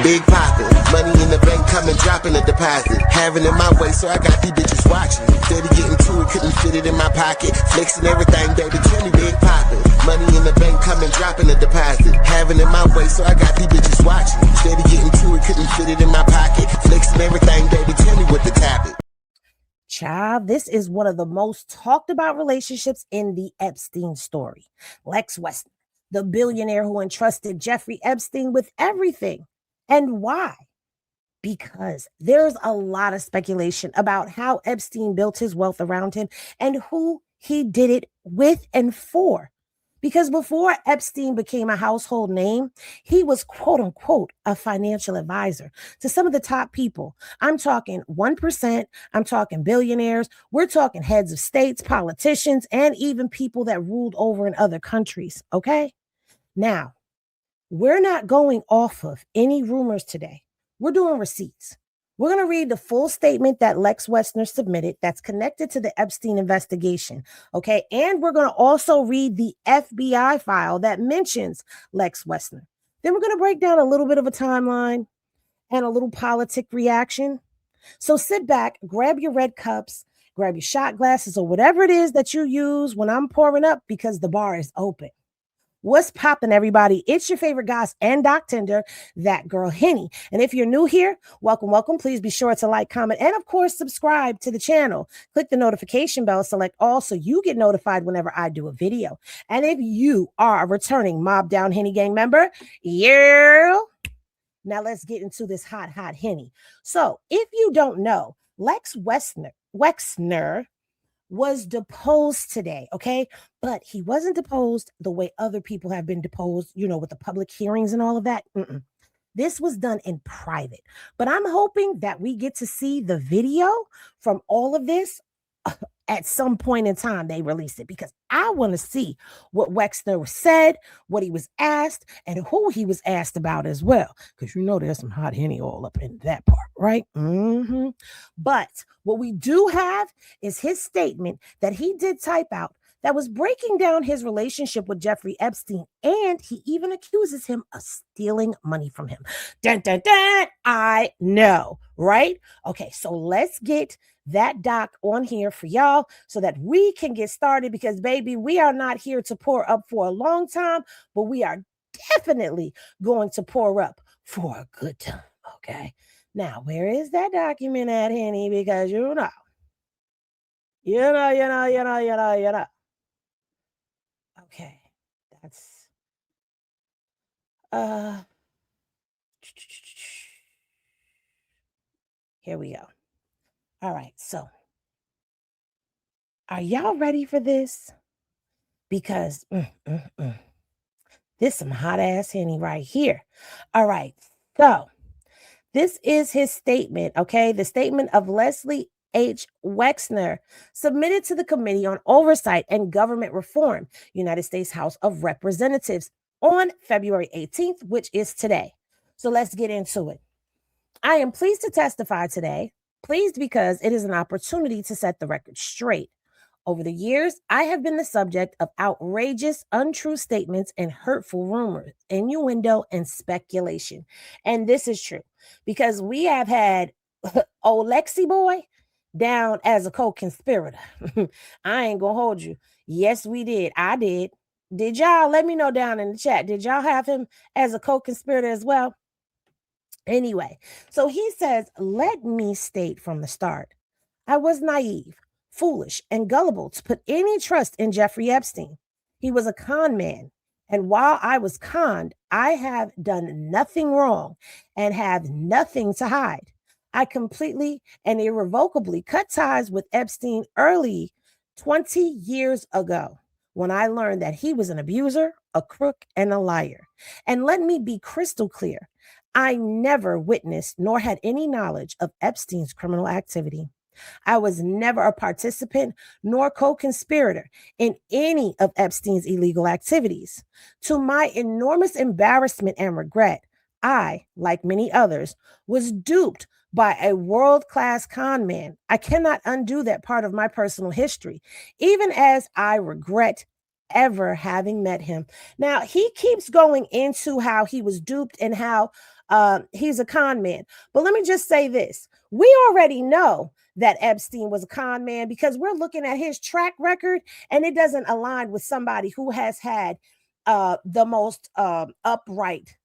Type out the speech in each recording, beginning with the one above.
Big poppin', money in the bank, coming dropping the deposit. Having it my way, so I got these bitches watching. Steady getting to it, couldn't fit it in my pocket. Flexing everything, baby, tell me big poppin'. Money in the bank, coming dropping the deposit. Having it my way, so I got these bitches watching. Steady getting to it, couldn't fit it in my pocket. Flexing everything, baby, tell me what to tap it. Child, this is one of the most talked about relationships in the Epstein story. Les Wexner, the billionaire who entrusted Jeffrey Epstein with everything. And why? Because there's a lot of speculation about how Epstein built his wealth around him and who he did it with and for. Because before Epstein became a household name, he was quote unquote a financial advisor to some of the top people. I'm talking 1%, I'm talking billionaires, we're talking heads of states, politicians, and even people that ruled over in other countries. Okay? Now, we're not going off of any rumors today. We're doing receipts. We're going to read the full statement that Les Wexner submitted that's connected to the Epstein investigation, okay? And we're going to also read the FBI file that mentions Les Wexner. Then we're going to break down a little bit of a timeline and a little politic reaction. So sit back, grab your red cups, grab your shot glasses or whatever it is that you use when I'm pouring up because the bar is open. What's popping, everybody? It's your favorite goss and Doc Tender, that girl Henny. And if you're new here, welcome, welcome. Please be sure to like, comment, and of course, subscribe to the channel. Click the notification bell, select all so you get notified whenever I do a video. And if you are a returning Mob Down Henny Gang member, yeah. Now let's get into this hot Henny. So if you don't know, Les Wexner was deposed today, okay? But he wasn't deposed the way other people have been deposed, you know, with the public hearings and all of that. This was done in private. But I'm hoping that we get to see the video from all of this at some point in time. They release it because I want to see what Wexner said, what he was asked, and who he was asked about as well. Because you know there's some hot Henny all up in that part, right? But what we do have is his statement that he did type out that was breaking down his relationship with Jeffrey Epstein, and he even accuses him of stealing money from him. Dun, dun, dun, I know, right? Okay, so let's get that doc on here for y'all so that we can get started because, baby, we are not here to pour up for a long time, but we are definitely going to pour up for a good time, okay? Now, where is that document at, Henny? Because you know. Okay, that's here we go. All right, so are y'all ready for this? Because this some hot ass Henny right here. All right, so this is his statement, okay? The statement of Leslie H. Wexner, submitted to the Committee on Oversight and Government Reform, United States House of Representatives on February 18th, which is today. So let's get into it. I am pleased to testify today, pleased because it is an opportunity to set the record straight. Over the years, I have been the subject of outrageous, untrue statements and hurtful rumors, innuendo, and speculation. And this is true because we have had old Lexi boy down as a co-conspirator. I ain't gonna hold you. Yes, we did. I did. Did y'all? Let me know down in the chat. Did y'all have him as a co-conspirator as well? Anyway, so he says, let me state from the start, I was naive, foolish, and gullible to put any trust in Jeffrey Epstein. He was a con man. And while I was conned, I have done nothing wrong and have nothing to hide. I completely and irrevocably cut ties with Epstein early 20 years ago when I learned that he was an abuser, a crook, and a liar. And let me be crystal clear. I never witnessed nor had any knowledge of Epstein's criminal activity. I was never a participant nor co-conspirator in any of Epstein's illegal activities. To my enormous embarrassment and regret, I, like many others, was duped by a world-class con man. I cannot undo that part of my personal history, even as I regret ever having met him. Now, he keeps going into how he was duped and how he's a con man. But let me just say this. We already know that Epstein was a con man because we're looking at his track record and it doesn't align with somebody who has had the most upright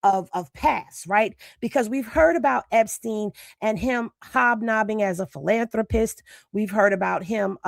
of past, right? Because we've heard about Epstein and him hobnobbing as a philanthropist. We've heard about him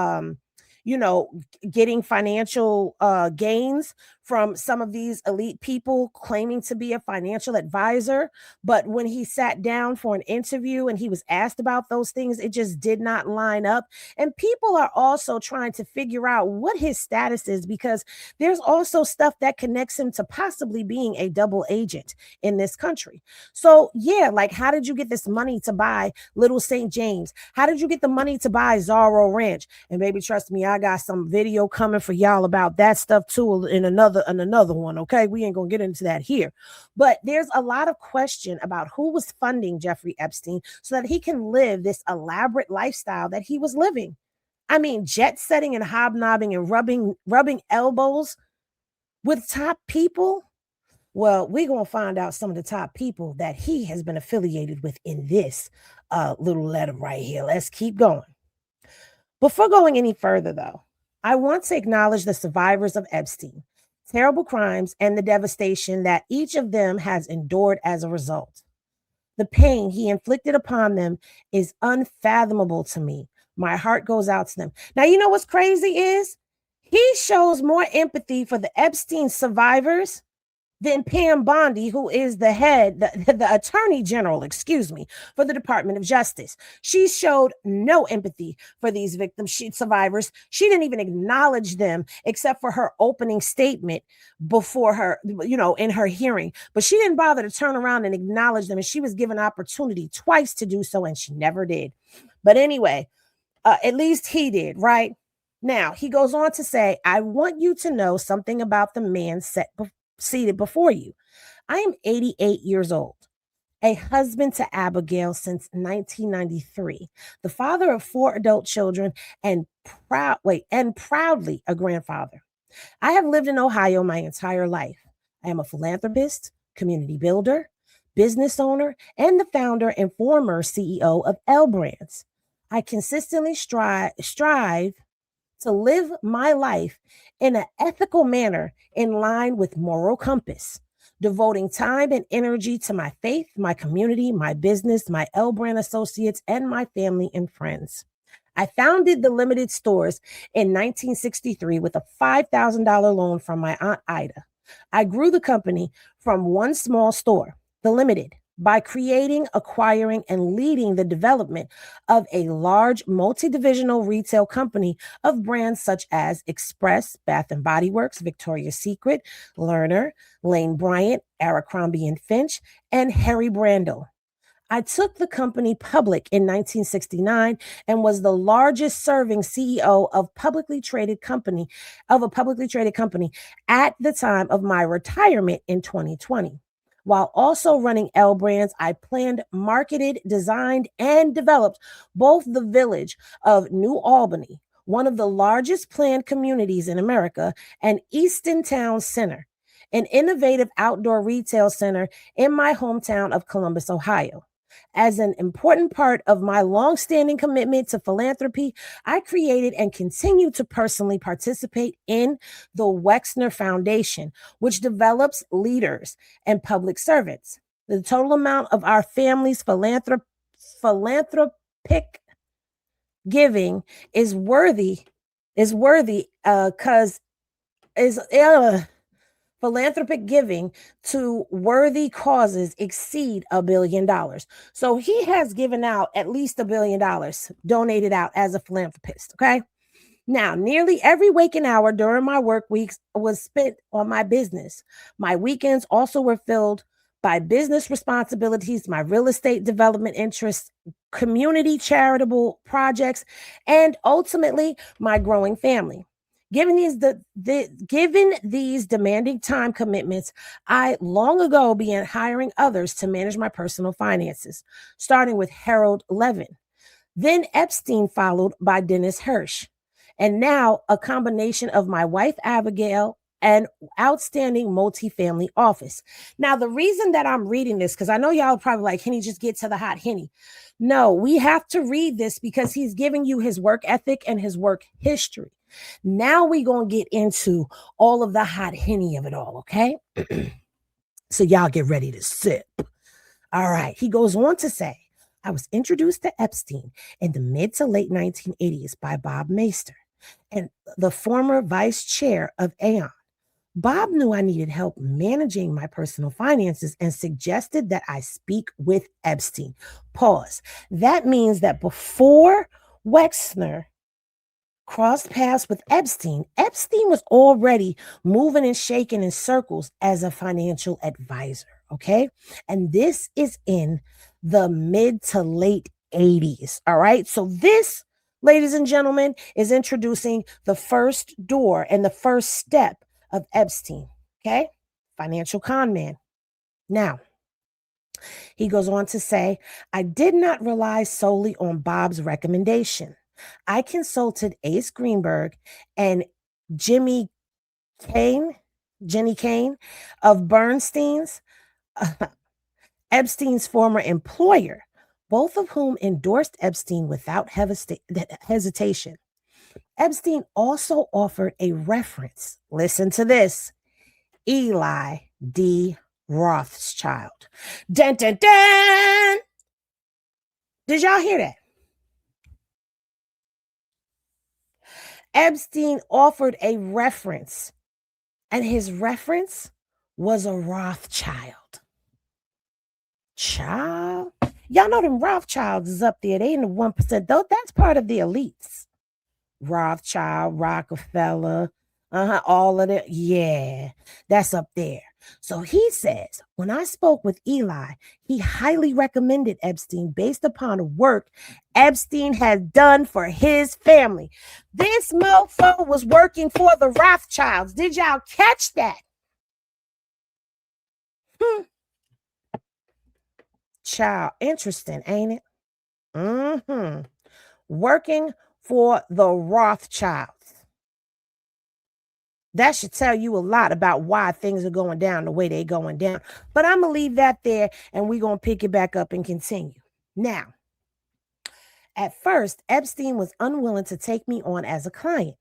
you know, getting financial gains from some of these elite people claiming to be a financial advisor. But when he sat down for an interview and he was asked about those things, it just did not line up. And people are also trying to figure out what his status is because there's also stuff that connects him to possibly being a double agent in this country. So, yeah, like, how did you get this money to buy Little St. James? How did you get the money to buy Zorro Ranch? And baby, trust me, I got some video coming for y'all about that stuff too in another one. Okay, we ain't gonna get into that here, but there's a lot of question about who was funding Jeffrey Epstein so that he can live this elaborate lifestyle that he was living. I mean, jet setting and hobnobbing and rubbing elbows with top people. Well, we're gonna find out some of the top people that he has been affiliated with in this little letter right here. Let's keep going. Before going any further, though, I want to acknowledge the survivors of Epstein, terrible crimes, and the devastation that each of them has endured as a result. The pain he inflicted upon them is unfathomable to me. My heart goes out to them. Now, you know what's crazy is he shows more empathy for the Epstein survivors than Pam Bondi, who is the head, the attorney general, for the Department of Justice. She showed no empathy for these survivors. She didn't even acknowledge them except for her opening statement before her, in her hearing. But she didn't bother to turn around and acknowledge them. And she was given opportunity twice to do so, and she never did. But anyway, at least he did, right? Now, he goes on to say, I want you to know something about the man seated before you. I am 88 years old, a husband to Abigail since 1993, the father of 4 adult children, and proudly a grandfather. I have lived in Ohio my entire life. I am a philanthropist, community builder, business owner, and the founder and former CEO of L Brands. I consistently strive to live my life in an ethical manner in line with moral compass, devoting time and energy to my faith, my community, my business, my L Brand associates, and my family and friends. I founded the Limited Stores in 1963 with a $5,000 loan from my Aunt Ida. I grew the company from one small store, the Limited, by creating, acquiring, and leading the development of a large multi-divisional retail company of brands such as Express, Bath & Body Works, Victoria's Secret, Lerner, Lane Bryant, Abercrombie & Finch, and Harry Brandel. I took the company public in 1969 and was the largest serving CEO of a publicly traded company at the time of my retirement in 2020. While also running L Brands, I planned, marketed, designed, and developed both the village of New Albany, one of the largest planned communities in America, and Easton Town Center, an innovative outdoor retail center in my hometown of Columbus, Ohio. As an important part of my longstanding commitment to philanthropy, I created and continue to personally participate in the Wexner Foundation, which develops leaders and public servants. The total amount of our family's philanthropic giving is philanthropic giving to worthy causes exceed $1 billion. So he has given out at least $1 billion donated out as a philanthropist. Okay. Now, nearly every waking hour during my work weeks was spent on my business. My weekends also were filled by business responsibilities, my real estate development interests, community charitable projects, and ultimately my growing family. Given these demanding time commitments, I long ago began hiring others to manage my personal finances, starting with Harold Levin. Then Epstein followed by Dennis Hirsch. and now a combination of my wife, Abigail, and outstanding multifamily office. Now, the reason that I'm reading this, because I know y'all probably like, Henny, just get to the hot Henny. No, we have to read this because he's giving you his work ethic and his work history. Now we're going to get into all of the hot Henny of it all, okay? So y'all get ready to sip. All right. He goes on to say, I was introduced to Epstein in the mid to late 1980s by Bob Maister and the former vice chair of Aon. Bob knew I needed help managing my personal finances and suggested that I speak with Epstein. Pause. That means that before Wexner crossed paths with Epstein, Epstein was already moving and shaking in circles as a financial advisor. Okay. And this is in the mid to late 80s. All right. So this, ladies and gentlemen, is introducing the first door and the first step of Epstein. Okay. Financial con man. Now, he goes on to say, I did not rely solely on Bob's recommendation. I consulted Ace Greenberg and Jimmy Jenny Kane of Bernstein's, Epstein's former employer, both of whom endorsed Epstein without hesitation. Epstein also offered a reference. Listen to this. Eli D. Rothschild. Dun, dun, dun. Did y'all hear that? Epstein offered a reference, and his reference was a Rothschild. Child. Y'all know them Rothschilds is up there. They in the 1%. Though that's part of the elites. Rothschild, Rockefeller, all of it. Yeah, that's up there. So he says, when I spoke with Eli, he highly recommended Epstein based upon work Epstein had done for his family. This mofo was working for the Rothschilds. Did y'all catch that? Child, interesting, ain't it? Working for the Rothschilds. That should tell you a lot about why things are going down the way they're going down. But I'm going to leave that there and we're going to pick it back up and continue. Now, at first, Epstein was unwilling to take me on as a client.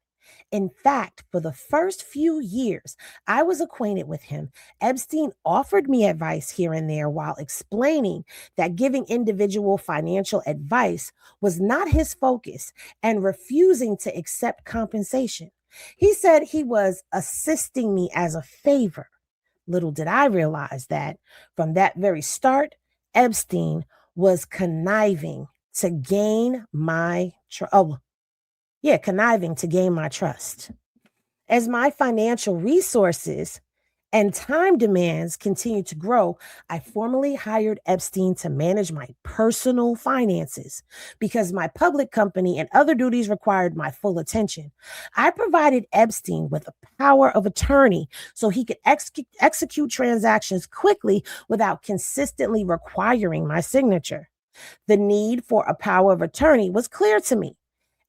In fact, for the first few years I was acquainted with him, Epstein offered me advice here and there while explaining that giving individual financial advice was not his focus and refusing to accept compensation. He said he was assisting me as a favor. Little did I realize that from that very start, Epstein was conniving to gain my conniving to gain my trust. As my financial resources and time demands continue to grow, I formally hired Epstein to manage my personal finances because my public company and other duties required my full attention. I provided Epstein with a power of attorney so he could execute transactions quickly without consistently requiring my signature. The need for a power of attorney was clear to me,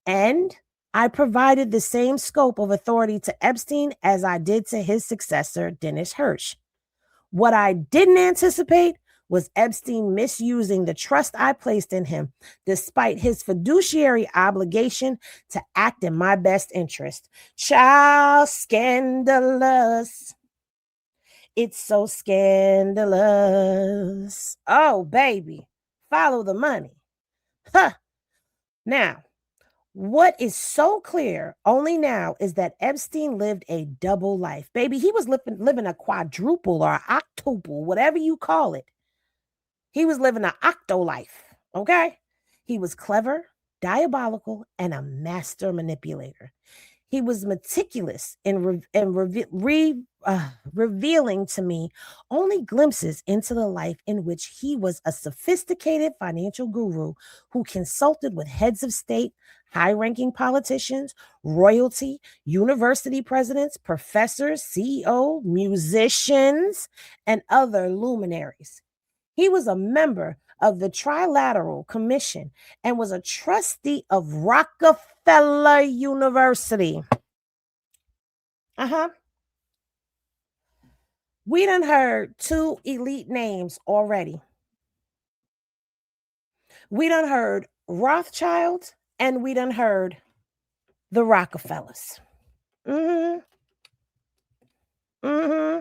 and I provided the same scope of authority to Epstein as I did to his successor, Dennis Hirsch. What I didn't anticipate was Epstein misusing the trust I placed in him, despite his fiduciary obligation to act in my best interest. Child, scandalous. It's so scandalous. Oh, baby, follow the money. Huh. Now, what is so clear only now is that Epstein lived a double life. Baby, he was living a quadruple or octuple, whatever you call it. He was living an octo life, okay? He was clever, diabolical, and a master manipulator. He was meticulous in revealing to me only glimpses into the life in which he was a sophisticated financial guru who consulted with heads of state, high-ranking politicians, royalty, university presidents, professors, CEOs, musicians, and other luminaries. He was a member of the Trilateral Commission and was a trustee of Rockefeller Rockefeller University. We done heard two elite names already. We done heard Rothschild and we done heard the Rockefellers. Mm-hmm. Mm-hmm.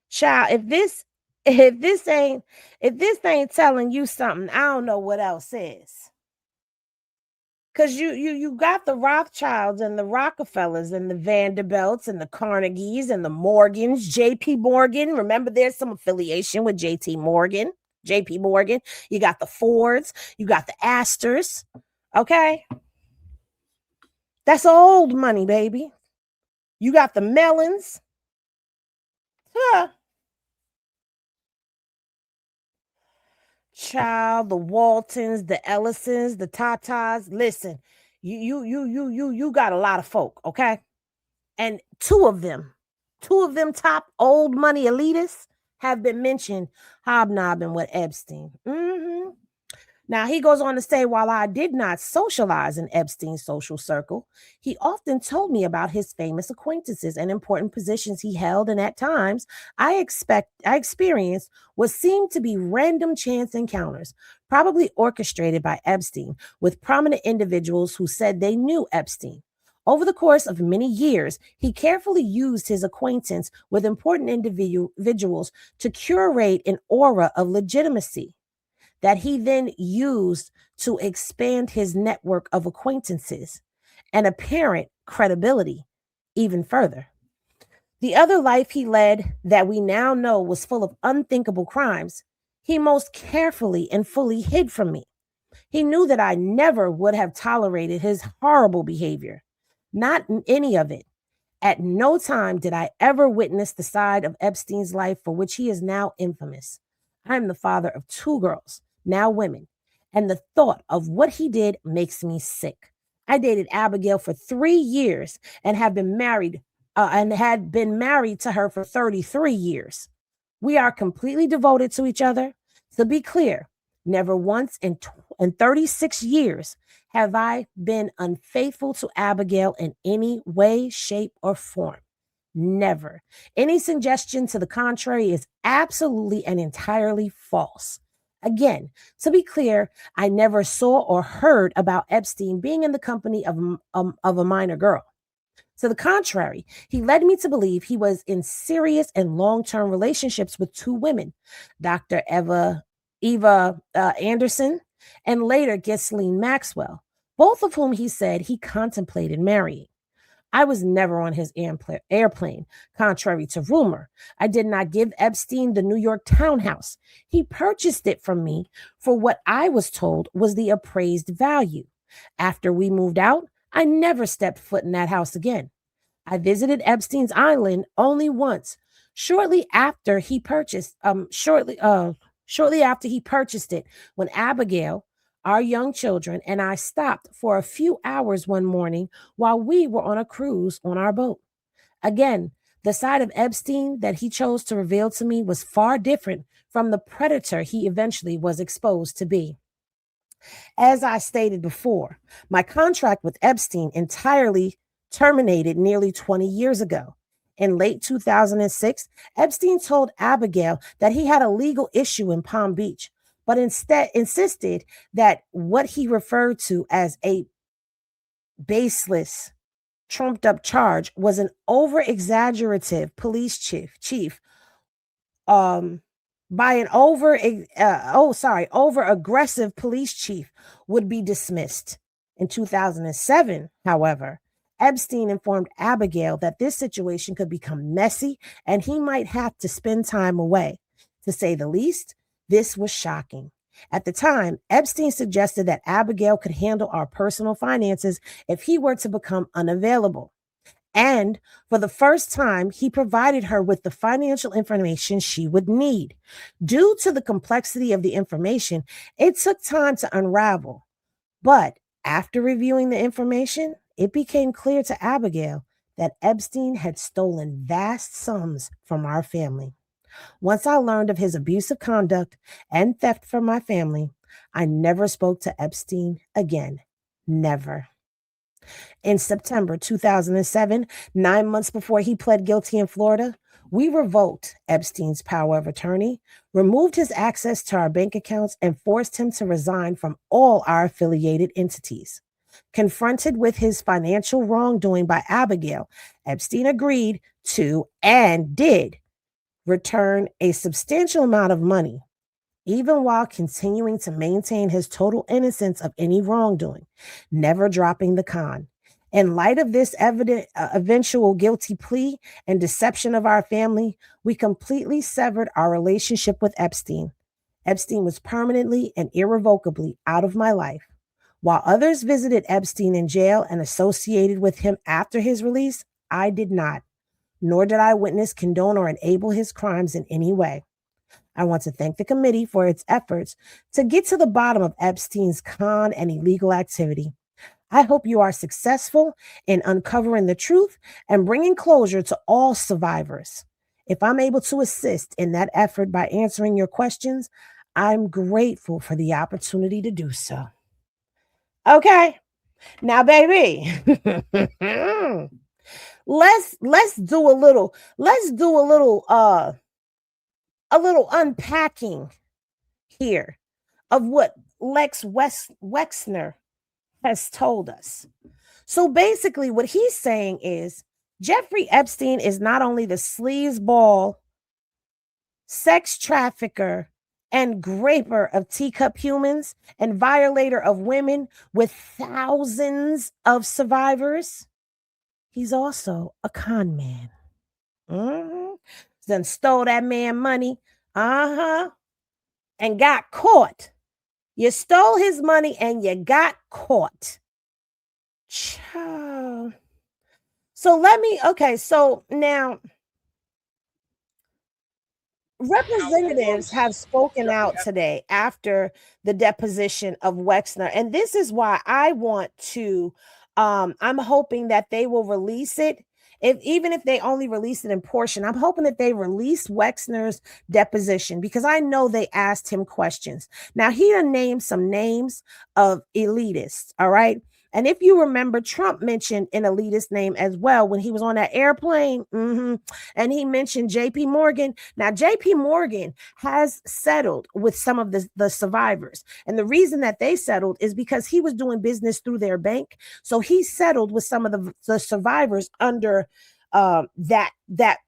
Child, if this ain't telling you something, I don't know what else is. Cause you got the Rothschilds and the Rockefellers and the Vanderbilts and the Carnegies and the Morgans, J.P. Morgan. Remember, there's some affiliation with J.T. Morgan, J.P. Morgan. You got the Fords, you got the Astors. Okay, that's old money, baby. You got the Mellons. Huh. Child, the Waltons, the Ellisons, the Tatas. Listen, you got a lot of folk, okay? And two of them top old money elitists have been mentioned hobnobbing with Epstein. Now, he goes on to say, while I did not socialize in Epstein's social circle, he often told me about his famous acquaintances and important positions he held. And at times, I experienced what seemed to be random chance encounters, probably orchestrated by Epstein, with prominent individuals who said they knew Epstein. Over the course of many years, he carefully used his acquaintance with important individuals to curate an aura of legitimacy that he then used to expand his network of acquaintances and apparent credibility even further. The other life he led that we now know was full of unthinkable crimes, he most carefully and fully hid from me. He knew that I never would have tolerated his horrible behavior, not any of it. At no time did I ever witness the side of Epstein's life for which he is now infamous. I am the father of two girls, now women, and the thought of what he did makes me sick. I dated Abigail for 3 years and had been married to her for 33 years. We are completely devoted to each other. To be clear, never once in 36 years have I been unfaithful to Abigail in any way, shape, or form. Never. Any suggestion to the contrary is absolutely and entirely false. Again, to be clear, I never saw or heard about Epstein being in the company of a minor girl. To the contrary, he led me to believe he was in serious and long-term relationships with two women, Dr. Eva Anderson and later Ghislaine Maxwell, both of whom he said he contemplated marrying. I was never on his airplane, contrary to rumor. I did not give Epstein the New York townhouse. He purchased it from me for what I was told was the appraised value. After we moved out, I never stepped foot in that house again. I visited Epstein's Island only once, shortly after he purchased it, when Abigail, our young children, and I stopped for a few hours one morning while we were on a cruise on our boat. Again, the side of Epstein that he chose to reveal to me was far different from the predator he eventually was exposed to be. As I stated before, my contract with Epstein entirely terminated nearly 20 years ago. In late 2006, Epstein told Abigail that he had a legal issue in Palm Beach, but instead insisted that what he referred to as a baseless, trumped up charge was an over-exaggerative police chief by an over-aggressive police chief would be dismissed. In 2007, however, Epstein informed Abigail that this situation could become messy and he might have to spend time away. To say the least, this was shocking. At the time, Epstein suggested that Abigail could handle our personal finances if he were to become unavailable. And for the first time, he provided her with the financial information she would need. Due to the complexity of the information, it took time to unravel. But after reviewing the information, it became clear to Abigail that Epstein had stolen vast sums from our family. Once I learned of his abusive conduct and theft from my family, I never spoke to Epstein again. Never. In September 2007, 9 months before he pled guilty in Florida, we revoked Epstein's power of attorney, removed his access to our bank accounts, and forced him to resign from all our affiliated entities. Confronted with his financial wrongdoing by Abigail, Epstein agreed to and did return a substantial amount of money, even while continuing to maintain his total innocence of any wrongdoing, never dropping the con. In light of this eventual guilty plea and deception of our family, we completely severed our relationship with Epstein. Epstein was permanently and irrevocably out of my life. While others visited Epstein in jail and associated with him after his release, I did not, nor did I witness, condone, or enable his crimes in any way. I want to thank the committee for its efforts to get to the bottom of Epstein's con and illegal activity. I hope you are successful in uncovering the truth and bringing closure to all survivors. If I'm able to assist in that effort by answering your questions, I'm grateful for the opportunity to do so. Okay, now, baby, let's do a little unpacking here of what Les Wexner has told us. So basically, what he's saying is Jeffrey Epstein is not only the sleazeball, sex trafficker, and graper of teacup humans and violator of women with thousands of survivors, he's also a con man. Then stole that man money, and got caught. You stole his money and you got caught. Child. So now representatives have spoken out today after the deposition of Wexner. And this is why I want to, I'm hoping that they will release it. Even if they only release it in portion, I'm hoping that they release Wexner's deposition because I know they asked him questions. Now, he named some names of elitists, all right? And if you remember, Trump mentioned an elitist name as well when he was on that airplane. And he mentioned JP Morgan. Now, JP Morgan has settled with some of the survivors. And the reason that they settled is because he was doing business through their bank. So he settled with some of the survivors under that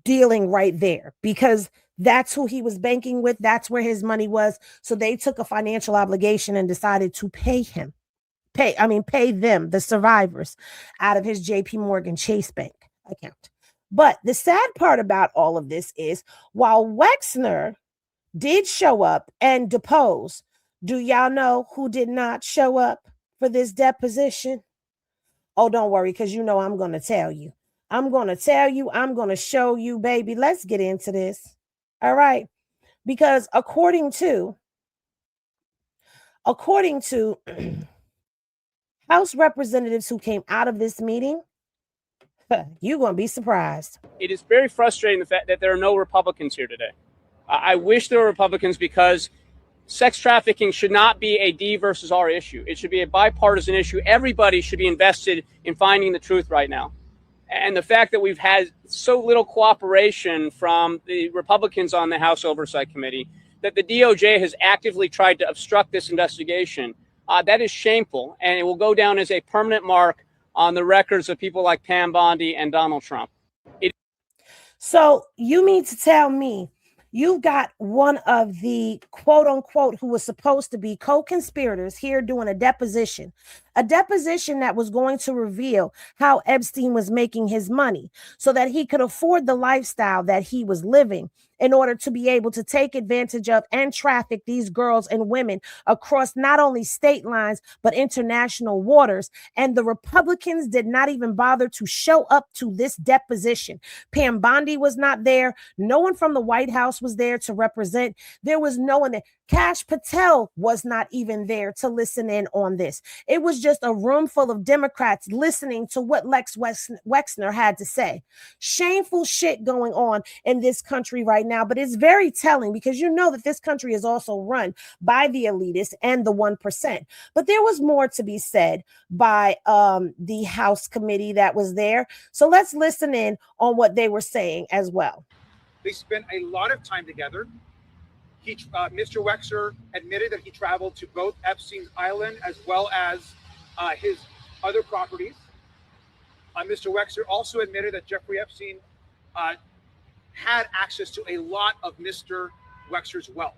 dealing right there because that's who he was banking with. That's where his money was. So they took a financial obligation and decided to pay them, the survivors, out of his JP Morgan Chase Bank account. But the sad part about all of this is while Wexner did show up and depose, do y'all know who did not show up for this deposition? Oh, don't worry, because you know I'm going to tell you. I'm going to show you, baby. Let's get into this. All right. Because according to House representatives who came out of this meeting, you're going to be surprised. It is very frustrating the fact that there are no Republicans here today. I wish there were Republicans because sex trafficking should not be a D versus R issue. It should be a bipartisan issue. Everybody should be invested in finding the truth right now. And the fact that we've had so little cooperation from the Republicans on the House Oversight Committee, that the DOJ has actively tried to obstruct this investigation, that is shameful, and it will go down as a permanent mark on the records of people like Pam Bondi and Donald Trump. So you mean to tell me you got one of the quote unquote who was supposed to be co-conspirators here doing a deposition that was going to reveal how Epstein was making his money so that he could afford the lifestyle that he was living in order to be able to take advantage of and traffic these girls and women across not only state lines, but international waters. And the Republicans did not even bother to show up to this deposition. Pam Bondi was not there. No one from the White House was there to represent. There was no one there. Kash Patel was not even there to listen in on this. It was just a room full of Democrats listening to what Les Wexner had to say. Shameful shit going on in this country right now, but it's very telling because you know that this country is also run by the elitists and the 1%. But there was more to be said by the House committee that was there. So let's listen in on what they were saying as well. They spent a lot of time together. Mr. Wexner admitted that he traveled to both Epstein's Island as well as his other properties. Mr. Wexner also admitted that Jeffrey Epstein had access to a lot of Mr. Wexner's wealth.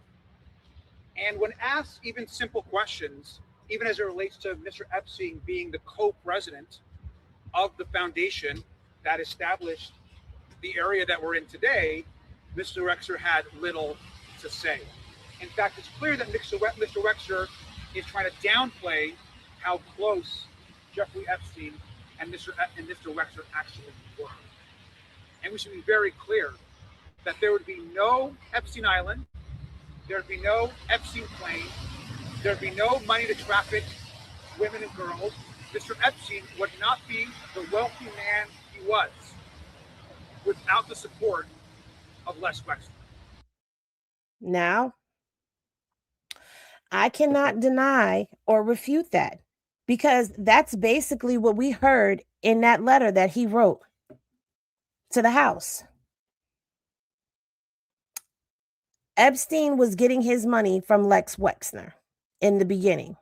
And when asked even simple questions, even as it relates to Mr. Epstein being the co-president of the foundation that established the area that we're in today, Mr. Wexner had little to say. In fact, it's clear that Mr. Wexner is trying to downplay how close Jeffrey Epstein and Mr. Wexner actually were. And we should be very clear that there would be no Epstein Island, there would be no Epstein plane, there would be no money to traffic women and girls. Mr. Epstein would not be the wealthy man he was without the support of Les Wexner. Now, I cannot deny or refute that because that's basically what we heard in that letter that he wrote to the House. Epstein was getting his money from Les Wexner in the beginning.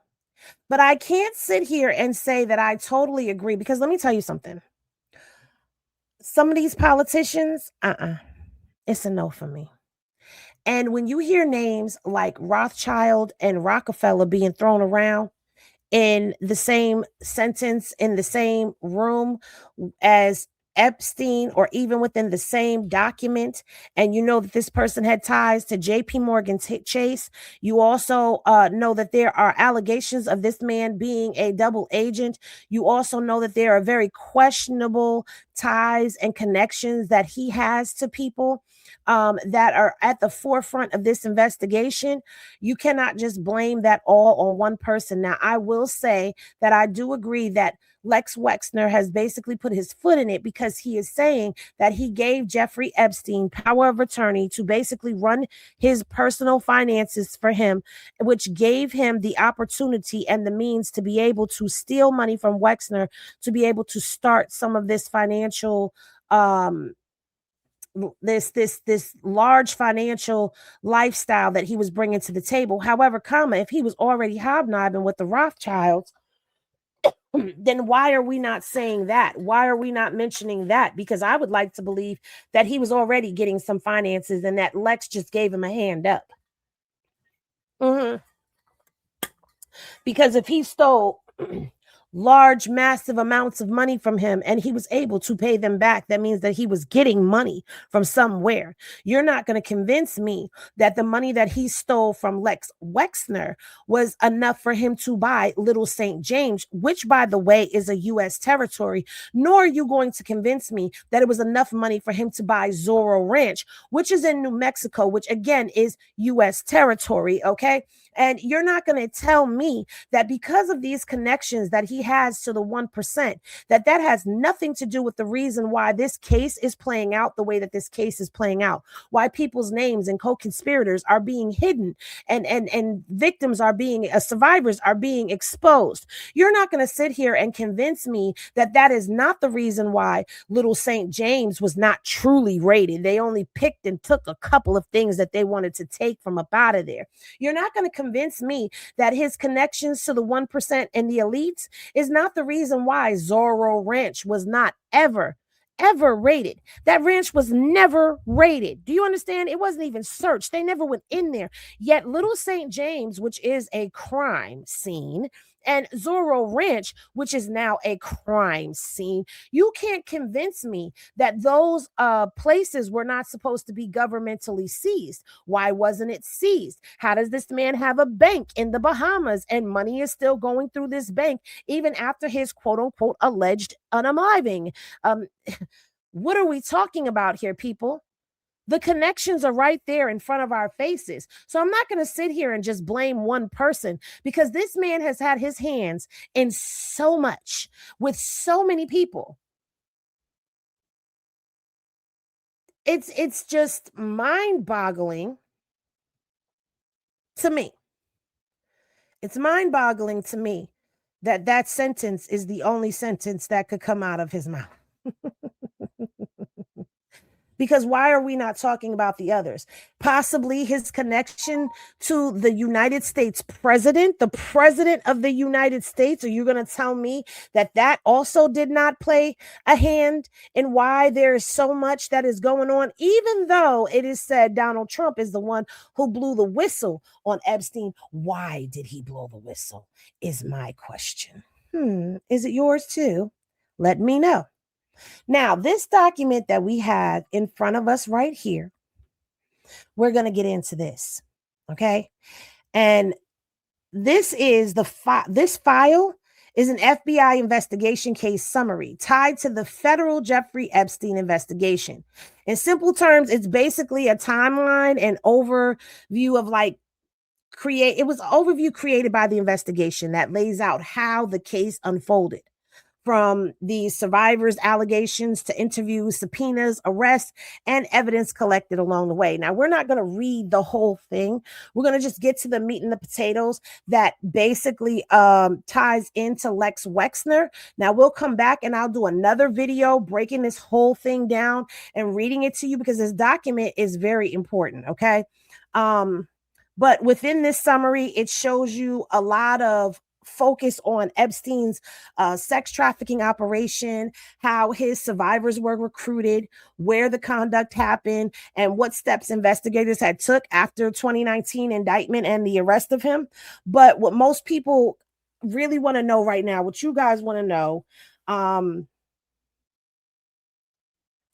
But I can't sit here and say that I totally agree because let me tell you something. Some of these politicians, it's a no for me. And when you hear names like Rothschild and Rockefeller being thrown around in the same sentence, in the same room as Epstein, or even within the same document, and you know that this person had ties to JP Morgan Chase, you also know that there are allegations of this man being a double agent. You also know that there are very questionable ties and connections that he has to people that are at the forefront of this investigation. You cannot just blame that all on one person. Now, I will say that I do agree that Les Wexner has basically put his foot in it because he is saying that he gave Jeffrey Epstein power of attorney to basically run his personal finances for him, which gave him the opportunity and the means to be able to steal money from Wexner to be able to start some of this financial this large financial lifestyle that he was bringing to the table. However, if he was already hobnobbing with the Rothschilds, then why are we not saying that? Why are we not mentioning that? Because I would like to believe that he was already getting some finances and that Lex just gave him a hand up. Because if he stole large, massive amounts of money from him and he was able to pay them back, that means that he was getting money from somewhere. You're not going to convince me that the money that he stole from Les Wexner was enough for him to buy Little St. James, which, by the way, is a U.S. territory, nor are you going to convince me that it was enough money for him to buy Zorro Ranch, which is in New Mexico, which again is U.S. territory, okay? And you're not going to tell me that because of these connections that he has to the 1%, that has nothing to do with the reason why this case is playing out the way that this case is playing out, why people's names and co-conspirators are being hidden and victims are being, survivors are being exposed. You're not going to sit here and convince me that is not the reason why Little St. James was not truly raided. They only picked and took a couple of things that they wanted to take from up out of there. You're not going to convince me that his connections to the 1% and the elites is not the reason why Zorro Ranch was not ever raided. That ranch was never raided. Do you understand? It wasn't even searched. They never went in there. Yet Little St. James, which is a crime scene, and Zorro Ranch, which is now a crime scene. You can't convince me that those places were not supposed to be governmentally seized. Why wasn't it seized? How does this man have a bank in the Bahamas and money is still going through this bank even after his quote unquote alleged unaliving? What are we talking about here, people? The connections are right there in front of our faces. So I'm not going to sit here and just blame one person, because this man has had his hands in so much with so many people. It's just mind-boggling to me. It's mind-boggling to me that that sentence is the only sentence that could come out of his mouth. Because why are we not talking about the others? Possibly his connection to the United States president, the president of the United States. Are you going to tell me that that also did not play a hand in why there is so much that is going on, even though it is said Donald Trump is the one who blew the whistle on Epstein? Why did he blow the whistle is my question. Is it yours too? Let me know. Now, this document that we have in front of us right here, we're going to get into this, okay? And this is this file is an FBI investigation case summary tied to the federal Jeffrey Epstein investigation. In simple terms, it's basically a timeline and overview of it was an overview created by the investigation that lays out how the case unfolded, from the survivors' allegations to interviews, subpoenas, arrests, and evidence collected along the way. Now, we're not going to read the whole thing. We're going to just get to the meat and the potatoes that basically ties into Les Wexner. Now, we'll come back and I'll do another video breaking this whole thing down and reading it to you, because this document is very important, okay? But within this summary, it shows you a lot of focus on Epstein's sex trafficking operation, how his survivors were recruited, where the conduct happened, and what steps investigators had took after 2019 indictment and the arrest of him. But what most people really want to know right now, what you guys want to know, or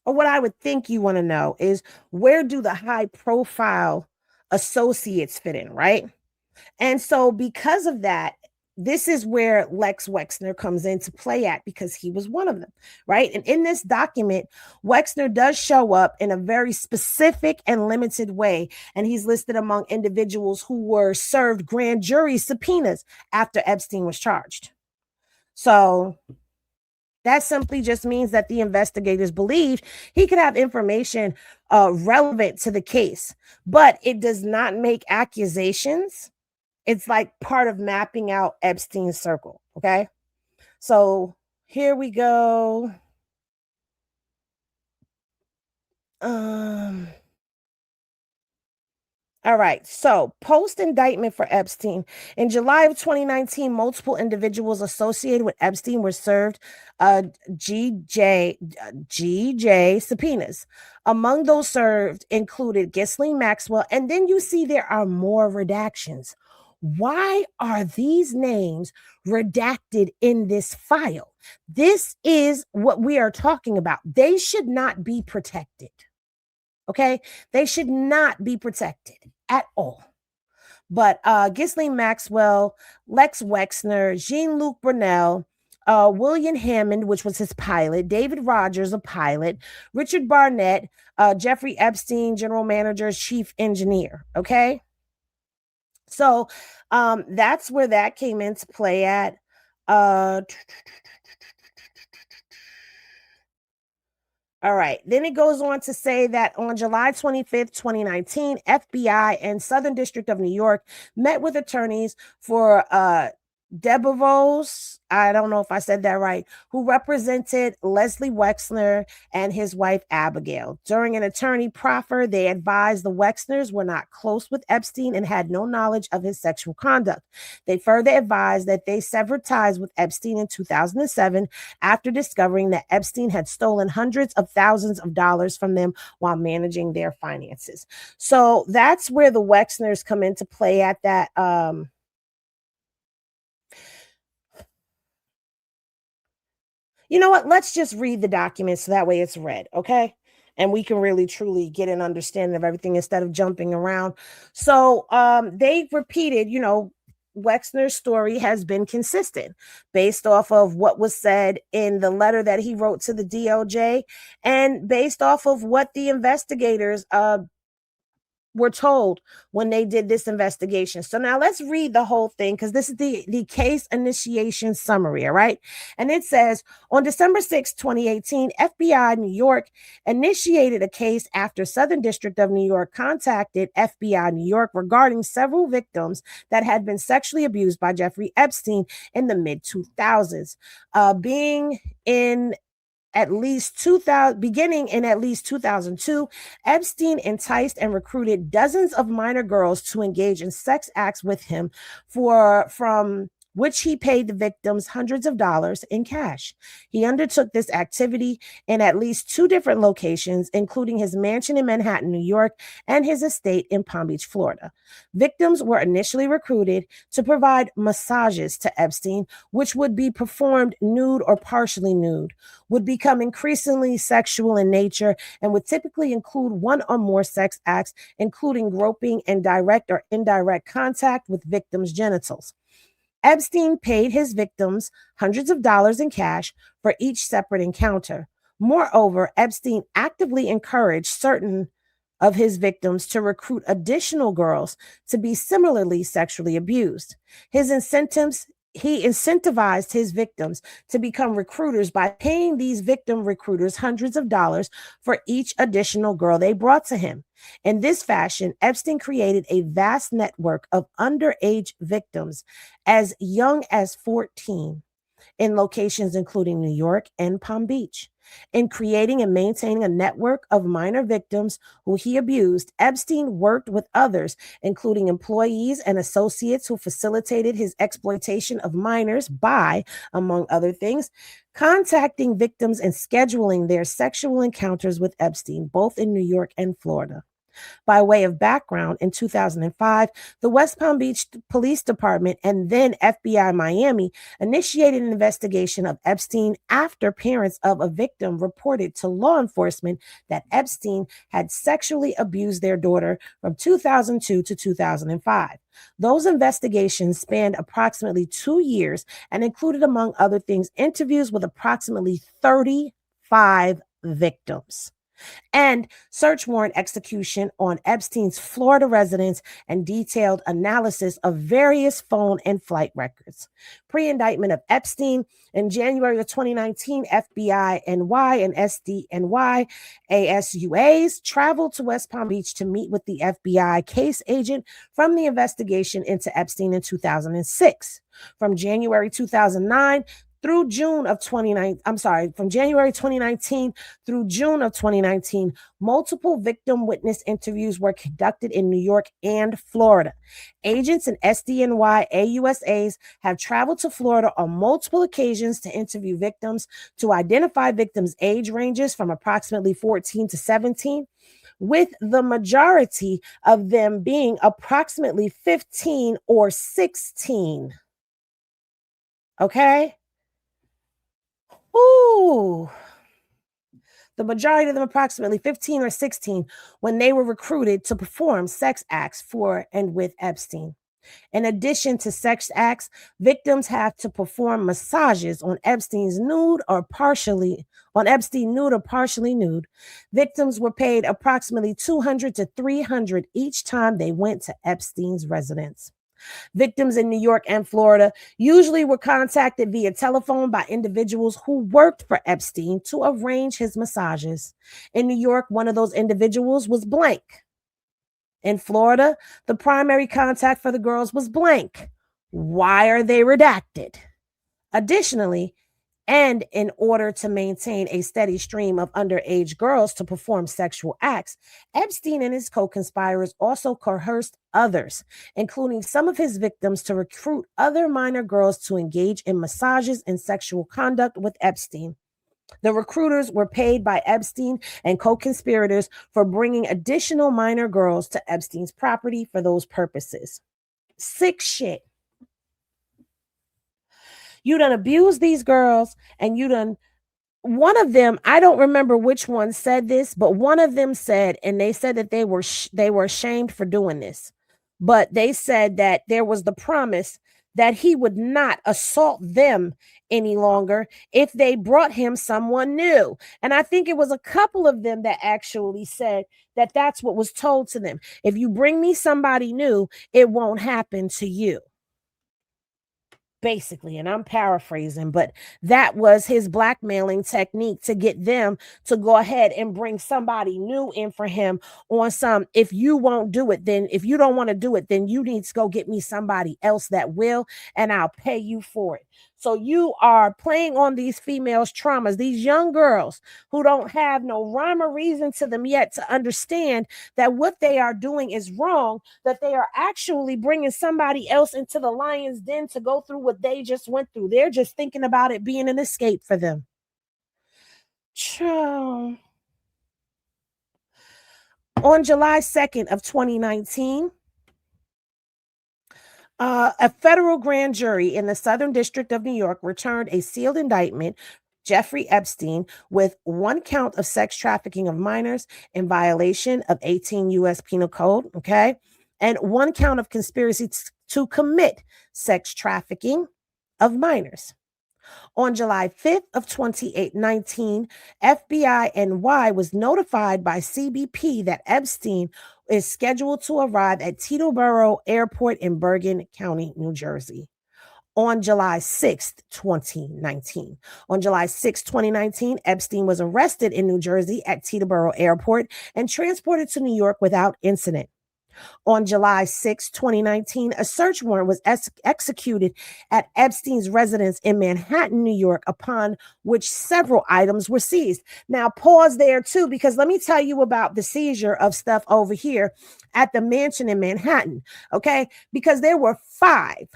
what I would think you want to know, is where do the high profile associates fit in, right? And so because of that, this is where Les Wexner comes into play at, because he was one of them, right? And in this document, Wexner does show up in a very specific and limited way. And he's listed among individuals who were served grand jury subpoenas after Epstein was charged. So that simply just means that the investigators believed he could have information relevant to the case, but it does not make accusations. It's like part of mapping out Epstein's circle, okay? So here we go. All right, so post-indictment for Epstein. In July of 2019, multiple individuals associated with Epstein were served GJ subpoenas. Among those served included Ghislaine Maxwell, and then you see there are more redactions. Why are these names redacted in this file? This is what we are talking about. They should not be protected. Okay? They should not be protected at all. But Ghislaine Maxwell, Les Wexner, Jean-Luc Brunel, William Hammond, which was his pilot, David Rogers, a pilot, Richard Barnett, Jeffrey Epstein, general manager, chief engineer. Okay? So that's where that came into play at. All right. Then it goes on to say that on July 25th, 2019, FBI and Southern District of New York met with attorneys for Deposted, I don't know if I said that right, who represented Leslie Wexner and his wife Abigail. During an attorney proffer, they advised the Wexners were not close with Epstein and had no knowledge of his sexual conduct. They further advised that they severed ties with Epstein in 2007 after discovering that Epstein had stolen hundreds of thousands of dollars from them while managing their finances. So that's where the Wexners come into play at that. You know what? Let's just read the documents so that way it's read, okay? And we can really truly get an understanding of everything instead of jumping around. So they repeated, Wexner's story has been consistent based off of what was said in the letter that he wrote to the DOJ and based off of what the investigators were told when they did this investigation. So now let's read the whole thing because this is the case initiation summary, all right? And it says, on December 6, 2018, FBI New York initiated a case after Southern District of New York contacted FBI New York regarding several victims that had been sexually abused by Jeffrey Epstein in the mid-2000s. Beginning in at least 2002, Epstein enticed and recruited dozens of minor girls to engage in sex acts with him from which he paid the victims hundreds of dollars in cash. He undertook this activity in at least 2 different locations, including his mansion in Manhattan, New York, and his estate in Palm Beach, Florida. Victims were initially recruited to provide massages to Epstein, which would be performed nude or partially nude, would become increasingly sexual in nature, and would typically include 1 or more sex acts, including groping and direct or indirect contact with victims' genitals. Epstein paid his victims hundreds of dollars in cash for each separate encounter. Moreover, Epstein actively encouraged certain of his victims to recruit additional girls to be similarly sexually abused. He incentivized his victims to become recruiters by paying these victim recruiters hundreds of dollars for each additional girl they brought to him. In this fashion, Epstein created a vast network of underage victims as young as 14 in locations including New York and Palm Beach. In creating and maintaining a network of minor victims who he abused, Epstein worked with others, including employees and associates who facilitated his exploitation of minors by, among other things, contacting victims and scheduling their sexual encounters with Epstein, both in New York and Florida. By way of background, in 2005, the West Palm Beach Police Department and then FBI Miami initiated an investigation of Epstein after parents of a victim reported to law enforcement that Epstein had sexually abused their daughter from 2002 to 2005. Those investigations spanned approximately 2 years and included, among other things, interviews with approximately 35 victims and search warrant execution on Epstein's Florida residence and detailed analysis of various phone and flight records. Pre-indictment of Epstein in January of 2019, FBI NY and SDNY ASUAs traveled to West Palm Beach to meet with the FBI case agent from the investigation into Epstein in 2006. From January 2009 through June of 2019, from January 2019 through June of 2019, multiple victim witness interviews were conducted in New York and Florida. Agents and SDNY AUSAs have traveled to Florida on multiple occasions to interview victims to identify victims' age ranges from approximately 14 to 17, with the majority of them being approximately 15 or 16. Okay? Ooh, the majority of them approximately 15 or 16 when they were recruited to perform sex acts for and with Epstein. In addition to sex acts, victims have to perform massages on Epstein nude or partially nude. Victims were paid approximately $200 to $300 each time they went to Epstein's residence. Victims in New York and Florida usually were contacted via telephone by individuals who worked for Epstein to arrange his massages. In New York, one of those individuals was blank. In Florida, the primary contact for the girls was blank. Why are they redacted? Additionally, and in order to maintain a steady stream of underage girls to perform sexual acts, Epstein and his co-conspirators also coerced others, including some of his victims, to recruit other minor girls to engage in massages and sexual conduct with Epstein. The recruiters were paid by Epstein and co-conspirators for bringing additional minor girls to Epstein's property for those purposes. Sick shit. You done abused these girls and you done one of them, I don't remember which one said this, but one of them said, and they said that they were ashamed for doing this, but they said that there was the promise that he would not assault them any longer if they brought him someone new. And I think it was a couple of them that actually said that that's what was told to them. If you bring me somebody new, it won't happen to you. Basically, and I'm paraphrasing, but that was his blackmailing technique to get them to go ahead and bring somebody new in for him on some, if you won't do it, then if you don't want to do it, then you need to go get me somebody else that will, and I'll pay you for it. So you are playing on these females' traumas, these young girls who don't have no rhyme or reason to them yet to understand that what they are doing is wrong, that they are actually bringing somebody else into the lion's den to go through what they just went through. They're just thinking about it being an escape for them. On July 2nd of 2019, a federal grand jury in the Southern District of New York returned a sealed indictment, Jeffrey Epstein, with one count of sex trafficking of minors in violation of 18 U.S. Penal Code, okay, and one count of conspiracy to commit sex trafficking of minors. On July 5th of 2019, FBI NY was notified by CBP that Epstein is scheduled to arrive at Teterboro Airport in Bergen County, New Jersey. On July 6th, 2019. On July 6th, 2019, Epstein was arrested in New Jersey at Teterboro Airport and transported to New York without incident. On July 6, 2019, a search warrant was executed at Epstein's residence in Manhattan, New York, upon which several items were seized. Now, pause there too, because let me tell you about the seizure of stuff over here at the mansion in Manhattan, okay? Because there were five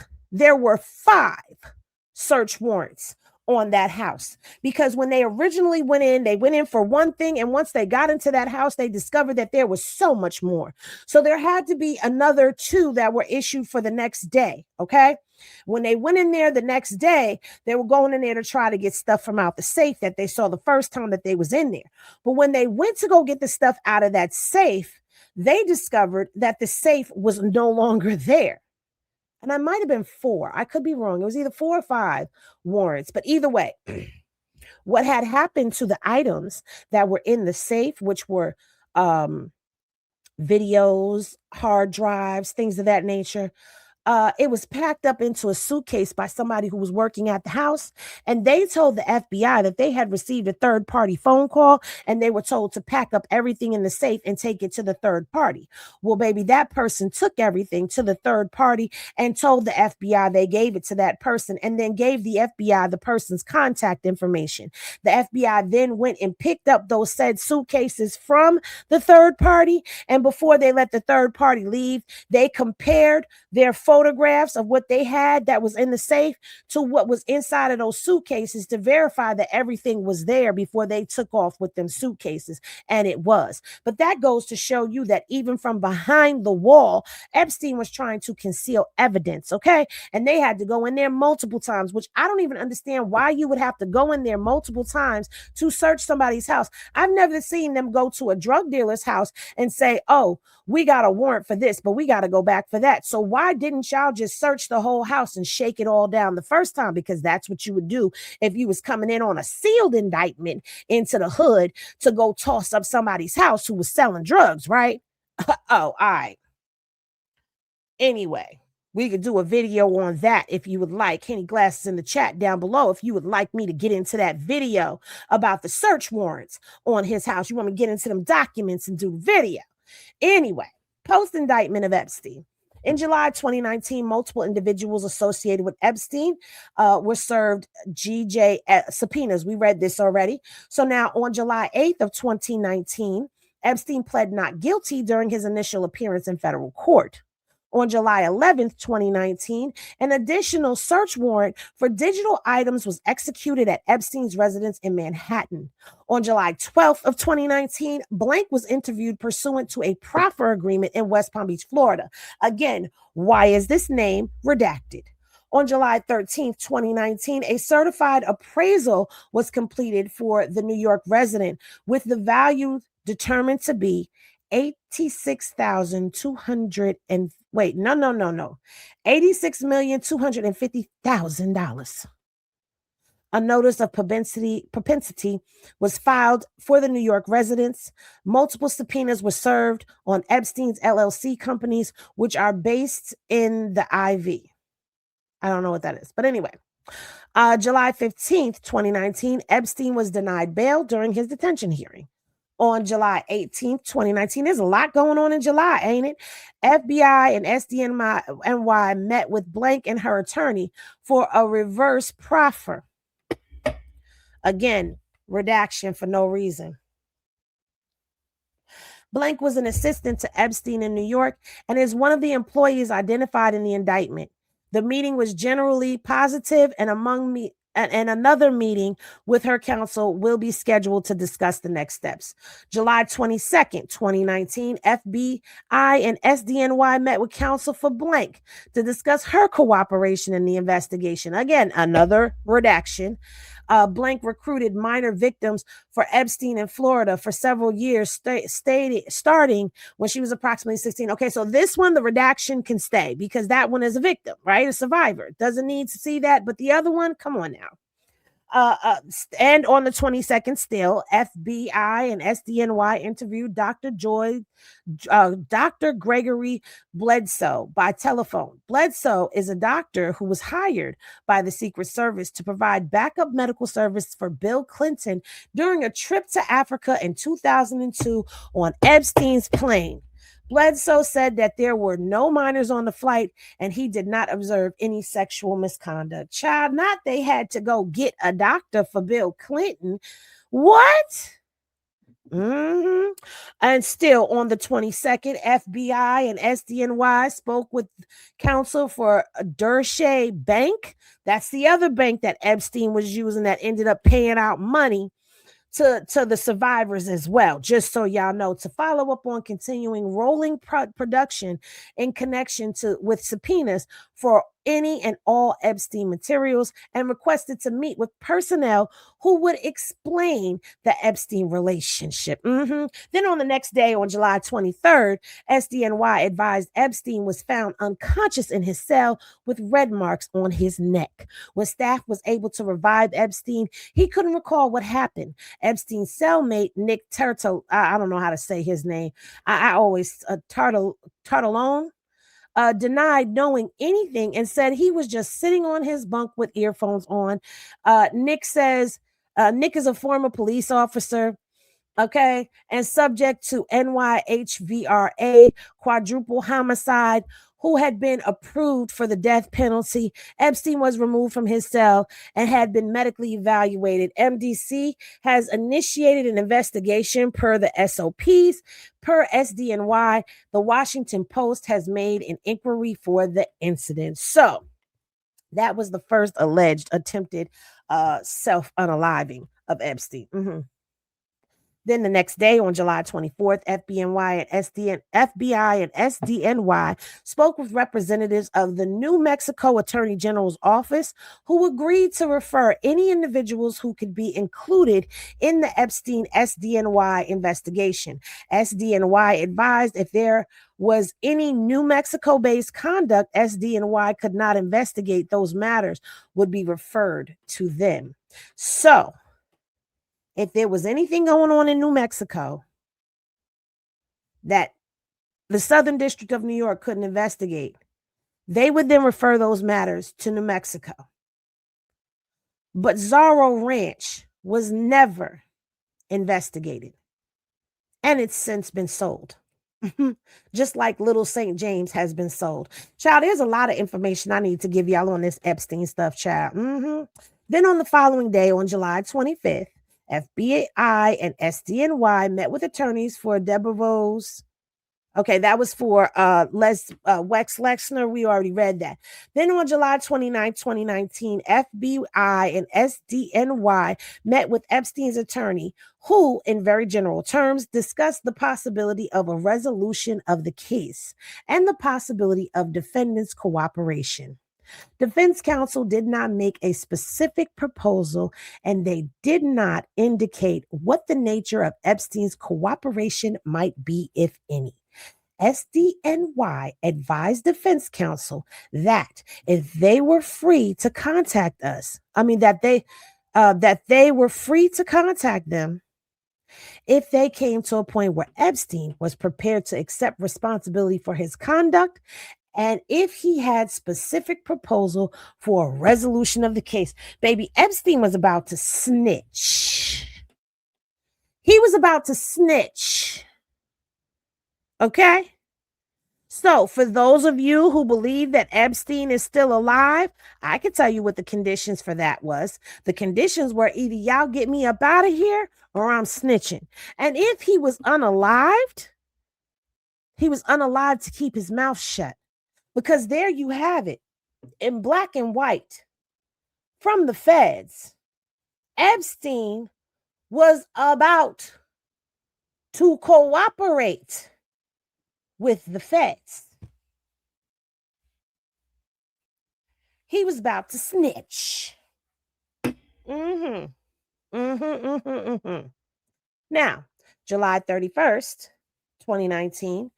search warrants on that house, because when they originally went in, they went in for one thing, and once they got into that house, they discovered that there was so much more. So there had to be another two that were issued for the next day. Okay, when they went in there the next day, they were going in there to try to get stuff from out the safe that they saw the first time that they was in there. But when they went to go get the stuff out of that safe, they discovered that the safe was no longer there. And I might have been 4. I could be wrong. It was either 4 or 5 warrants. But either way, what had happened to the items that were in the safe, which were videos, hard drives, things of that nature, it was packed up into a suitcase by somebody who was working at the house. And they told the FBI that they had received a third-party phone call, and they were told to pack up everything in the safe and take it to the third party. Well, baby, that person took everything to the third party and told the FBI they gave it to that person, and then gave the FBI the person's contact information. The FBI then went and picked up those said suitcases from the third party, and before they let the third party leave, they compared their photographs of what they had that was in the safe to what was inside of those suitcases to verify that everything was there before they took off with them suitcases. And it was. But that goes to show you that even from behind the wall, Epstein was trying to conceal evidence, okay? And they had to go in there multiple times, which I don't even understand why you would have to go in there multiple times to search somebody's house. I've never seen them go to a drug dealer's house and say, oh, we got a warrant for this, but we got to go back for that. So why didn't y'all just search the whole house and shake it all down the first time? Because that's what you would do if you was coming in on a sealed indictment into the hood to go toss up somebody's house who was selling drugs, right? Oh, all right. Anyway, we could do a video on that if you would like. Henny Glasses in the chat down below if you would like me to get into that video about the search warrants on his house. You want me to get into them documents and do the video. Anyway, post-indictment of Epstein. In July 2019, multiple individuals associated with Epstein were served GJ subpoenas. We read this already. So now on July 8th of 2019, Epstein pled not guilty during his initial appearance in federal court. On July 11th, 2019, an additional search warrant for digital items was executed at Epstein's residence in Manhattan. On July 12th of 2019, Blank was interviewed pursuant to a proffer agreement in West Palm Beach, Florida. Again, why is this name redacted? On July 13th, 2019, a certified appraisal was completed for the New York resident with the value determined to be $86,200 and wait, no. $86,250,000. A notice of propensity was filed for the New York residents. Multiple subpoenas were served on Epstein's LLC companies, which are based in the IV. I don't know what that is, but anyway. July 15th, 2019, Epstein was denied bail during his detention hearing. On July 18th, 2019, there's a lot going on in July, ain't it? FBI and SDNY met with Blank and her attorney for a reverse proffer. Again, redaction for no reason. Blank was an assistant to Epstein in New York and is one of the employees identified in the indictment. The meeting was generally positive, and another meeting with her counsel will be scheduled to discuss the next steps. July 22nd, 2019, FBI and SDNY met with counsel for Blank to discuss her cooperation in the investigation. Again, another redaction. Blank recruited minor victims for Epstein in Florida for several years, starting when she was approximately 16. Okay, so this one, the redaction can stay because that one is a victim, right? A survivor. Doesn't need to see that. But the other one, come on now. And on the 22nd, still, FBI and SDNY interviewed Dr. Gregory Bledsoe by telephone. Bledsoe is a doctor who was hired by the Secret Service to provide backup medical service for Bill Clinton during a trip to Africa in 2002 on Epstein's plane. Bledsoe said that there were no minors on the flight and he did not observe any sexual misconduct. Child, not they had to go get a doctor for Bill Clinton. What? And still on the 22nd, FBI and SDNY spoke with counsel for Deutsche Bank. That's the other bank that Epstein was using that ended up paying out money to the survivors as well, just so y'all know, to follow up on continuing rolling production in connection with subpoenas for any and all Epstein materials, and requested to meet with personnel who would explain the Epstein relationship. Then on the next day, on July 23rd, SDNY advised Epstein was found unconscious in his cell with red marks on his neck. When staff was able to revive Epstein, he couldn't recall what happened. Epstein's cellmate, Nick Turtle, I don't know how to say his name. I always, Tartalone, denied knowing anything and said he was just sitting on his bunk with earphones on. Nick says Nick is a former police officer, okay, and subject to NYHVRA quadruple homicide, who had been approved for the death penalty. Epstein was removed from his cell and had been medically evaluated. MDC has initiated an investigation per the SOPs. Per SDNY, the Washington Post has made an inquiry for the incident. So that was the first alleged attempted self-unaliving of Epstein. Then the next day, on July 24th, FBI and SDNY spoke with representatives of the New Mexico Attorney General's office, who agreed to refer any individuals who could be included in the Epstein SDNY investigation. SDNY advised if there was any New Mexico-based conduct SDNY could not investigate, those matters would be referred to them. So, if there was anything going on in New Mexico that the Southern District of New York couldn't investigate, they would then refer those matters to New Mexico. But Zorro Ranch was never investigated, and it's since been sold. Just like Little St. James has been sold. Child, there's a lot of information I need to give y'all on this Epstein stuff, child. Then on the following day, on July 25th, FBI and SDNY met with attorneys for Deposted. Okay, that was for Les Wexner. We already read that. Then on July 29, 2019, FBI and SDNY met with Epstein's attorney, who, in very general terms, discussed the possibility of a resolution of the case and the possibility of defendants' cooperation. Defense counsel did not make a specific proposal, and they did not indicate what the nature of Epstein's cooperation might be, if any. SDNY advised defense counsel that if they were free to contact us, that they were free to contact them if they came to a point where Epstein was prepared to accept responsibility for his conduct and if he had specific proposal for a resolution of the case. Baby, Epstein was about to snitch. He was about to snitch. Okay? So, for those of you who believe that Epstein is still alive, I can tell you what the conditions for that was. The conditions were either y'all get me up out of here or I'm snitching. And if he was unalived to keep his mouth shut. Because there you have it, in black and white, from the feds. Epstein was about to cooperate with the feds. He was about to snitch. Now, July 31st, 2019,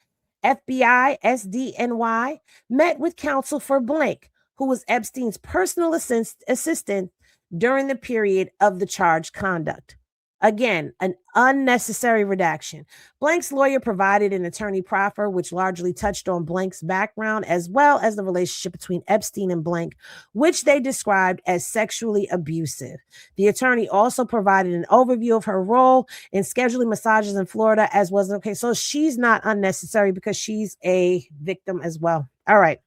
FBI SDNY met with counsel for Blank, who was Epstein's personal assistant during the period of the charged conduct. Again, an unnecessary redaction. Blank's lawyer provided an attorney proffer, which largely touched on Blank's background, as well as the relationship between Epstein and Blank, which they described as sexually abusive. The attorney also provided an overview of her role in scheduling massages in Florida, as was okay. So she's not unnecessary because she's a victim as well. All right.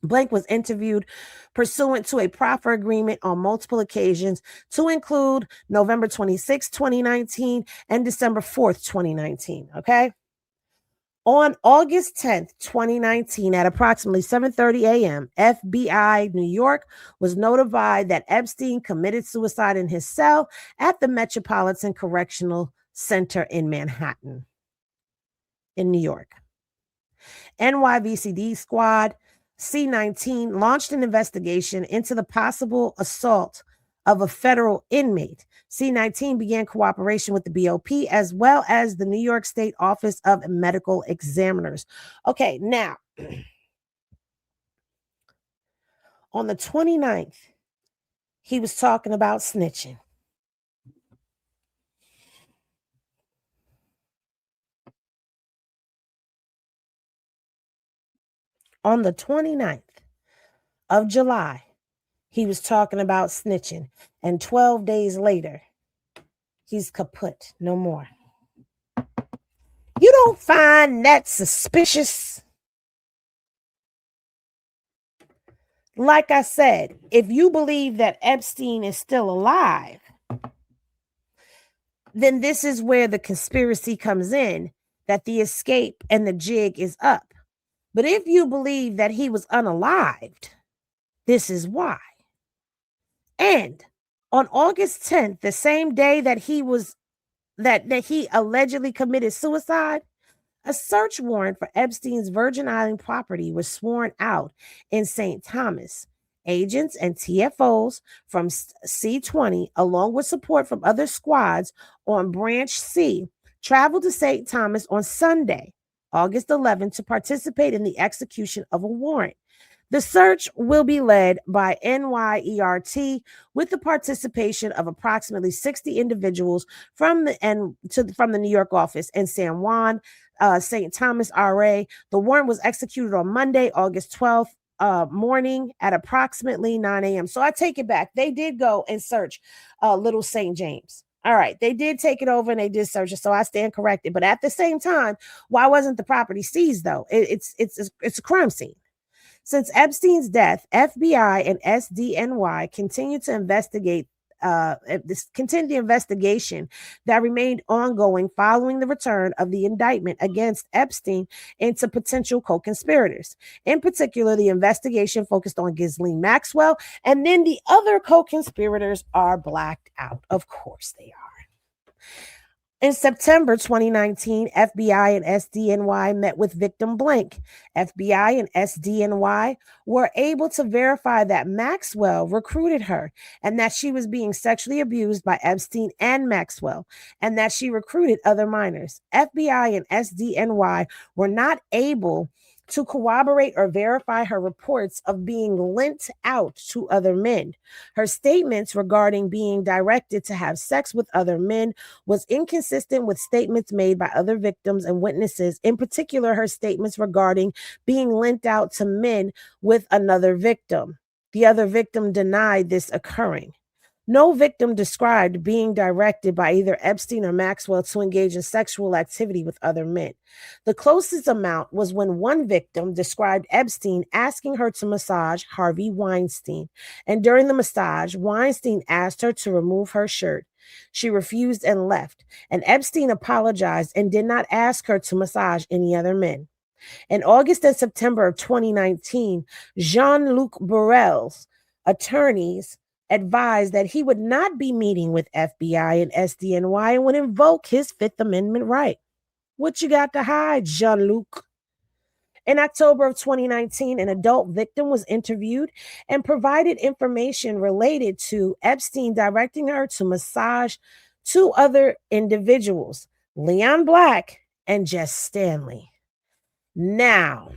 Blank was interviewed pursuant to a proffer agreement on multiple occasions to include November 26, 2019 and December 4th, 2019. Okay. On August 10th, 2019, at approximately 7:30 a.m., FBI New York was notified that Epstein committed suicide in his cell at the Metropolitan Correctional Center in Manhattan, in New York. NYVCD Squad C-19 launched an investigation into the possible assault of a federal inmate. C-19 began cooperation with the BOP as well as the New York State Office of Medical Examiners. Okay, now, on the 29th, he was talking about snitching. On the 29th of July, he was talking about snitching. And 12 days later, he's kaput. No more. You don't find that suspicious? Like I said, if you believe that Epstein is still alive, then this is where the conspiracy comes in, that the escape and the jig is up. But if you believe that he was unalived, this is why. And on August 10th, the same day that he allegedly committed suicide, a search warrant for Epstein's Virgin Island property was sworn out in St. Thomas. Agents and TFOs from C-20, along with support from other squads on Branch C, traveled to St. Thomas on Sunday, August 11th, to participate in the execution of a warrant. The search will be led by NYERT with the participation of approximately 60 individuals from the New York office in San Juan, St. Thomas RA. The warrant was executed on Monday, August 12th, morning at approximately 9 a.m. So I take it back. They did go and search Little St. James. All right. They did take it over and they did search it. So I stand corrected. But at the same time, why wasn't the property seized, though? It's a crime scene. Since Epstein's death, FBI and SDNY continued the investigation that remained ongoing following the return of the indictment against Epstein into potential co-conspirators. In particular, the investigation focused on Ghislaine Maxwell, and then the other co-conspirators are blacked out. Of course they are. In September 2019, FBI and SDNY met with victim blank. FBI and SDNY were able to verify that Maxwell recruited her and that she was being sexually abused by Epstein and Maxwell and that she recruited other minors. FBI and SDNY were not able to corroborate or verify her reports of being lent out to other men. Her statements regarding being directed to have sex with other men was inconsistent with statements made by other victims and witnesses, in particular, her statements regarding being lent out to men with another victim. The other victim denied this occurring. No victim described being directed by either Epstein or Maxwell to engage in sexual activity with other men. The closest amount was when one victim described Epstein asking her to massage Harvey Weinstein. And during the massage, Weinstein asked her to remove her shirt. She refused and left, and Epstein apologized and did not ask her to massage any other men. In August and September of 2019, Jean-Luc Borrell's attorneys advised that he would not be meeting with FBI and SDNY and would invoke his Fifth Amendment right. What you got to hide, Jean-Luc? In October of 2019, an adult victim was interviewed and provided information related to Epstein directing her to massage two other individuals, Leon Black and Jess Stanley. Now,